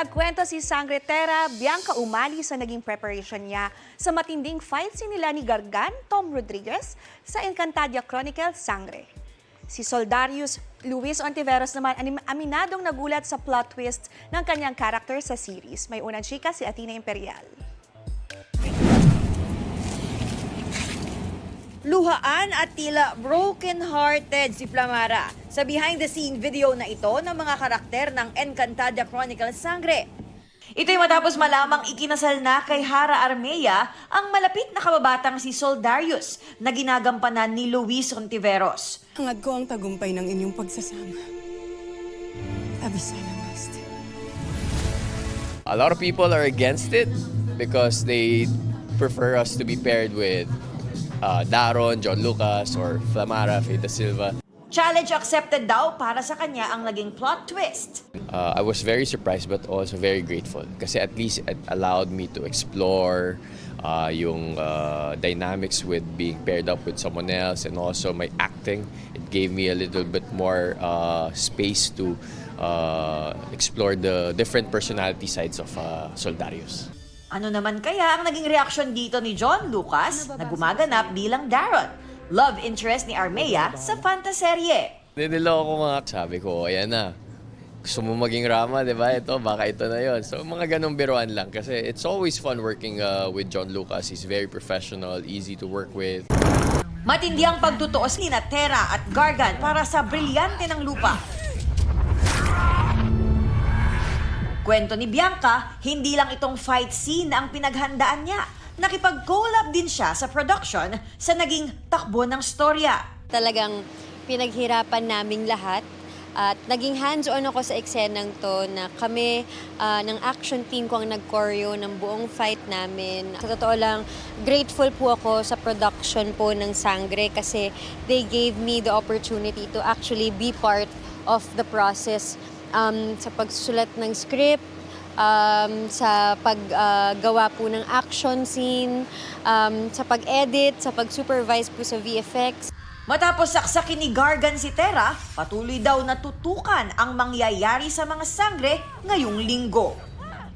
Nagkwento si Sangretera Bianca Umali sa naging preparation niya sa matinding fight nila ni Gargan, Tom Rodriguez sa Encantadia Chronicles Sangre. Si Soldarius Luis Ontiveros naman aminadong nagulat sa plot twist ng kanyang character sa series. May unang chika si Athena Imperial. Luhaan at tila broken-hearted si Flamara sa behind-the-scene video na ito ng mga karakter ng Encantadia Chronicles Sangre. Ito'y matapos malamang ikinasal na kay Hara Armea ang malapit na kababatang si Soldarius na ginagampanan ni Luis Ontiveros. Hangad ko ang tagumpay ng inyong pagsasama. Avisalamast. A lot of people are against it because they prefer us to be paired with Daron, John Lucas, or Flamara, Fita Silva. Challenge accepted daw para sa kanya ang naging plot twist. I was very surprised but also very grateful kasi at least it allowed me to explore yung dynamics with being paired up with someone else and also my acting. It gave me a little bit more space to explore the different personality sides of Soldarius. Ano naman kaya ang naging reaksyon dito ni John Lucas na gumaganap bilang Daron, love interest ni Armea sa fantaserye? Niloko ko mga sabi ko, ayan na. Gusto mo maging Rama, di ba? Ito, baka ito na yon. So mga ganong biruan lang kasi it's always fun working with John Lucas. He's very professional, easy to work with. Matindi ang pagtutuos ni Tera at Gargan para sa brilyante ng lupa. Kwento ni Bianca, hindi lang itong fight scene ang pinaghandaan niya. Nakipag-collab din siya sa production sa naging takbo ng storya. Talagang pinaghirapan naming lahat at naging hands-on ako sa eksenang to na kami ng action team ko ang nag-choreo ng buong fight namin. Sa totoo lang, grateful po ako sa production po ng Sangre kasi they gave me the opportunity to actually be part of the process. Sa pagsusulat ng script, sa paggawa po ng action scene, sa pag-edit, sa pag-supervise po sa VFX. Matapos saksakin ni Gargan si Tera, patuloy daw na tutukan ang mangyayari sa mga Sangre ngayong linggo.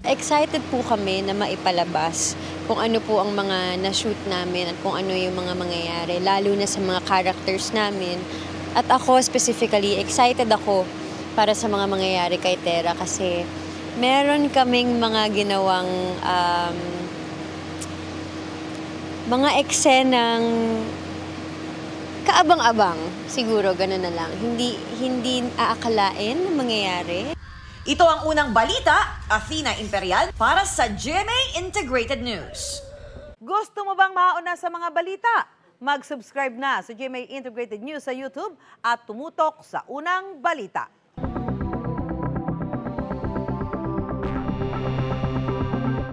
Excited po kami na maipalabas kung ano po ang mga na-shoot namin at kung ano yung mga mangyayari, lalo na sa mga characters namin. At ako specifically, excited ako para sa mga mangyayari kay Tera kasi meron kaming mga ginawang mga eksenang kaabang-abang. Siguro, ganun na lang. Hindi aakalain na mangyayari. Ito ang unang balita, Athena Imperial, para sa GMA Integrated News. Gusto mo bang mauna sa mga balita? Mag-subscribe na sa GMA Integrated News sa YouTube at tumutok sa unang balita.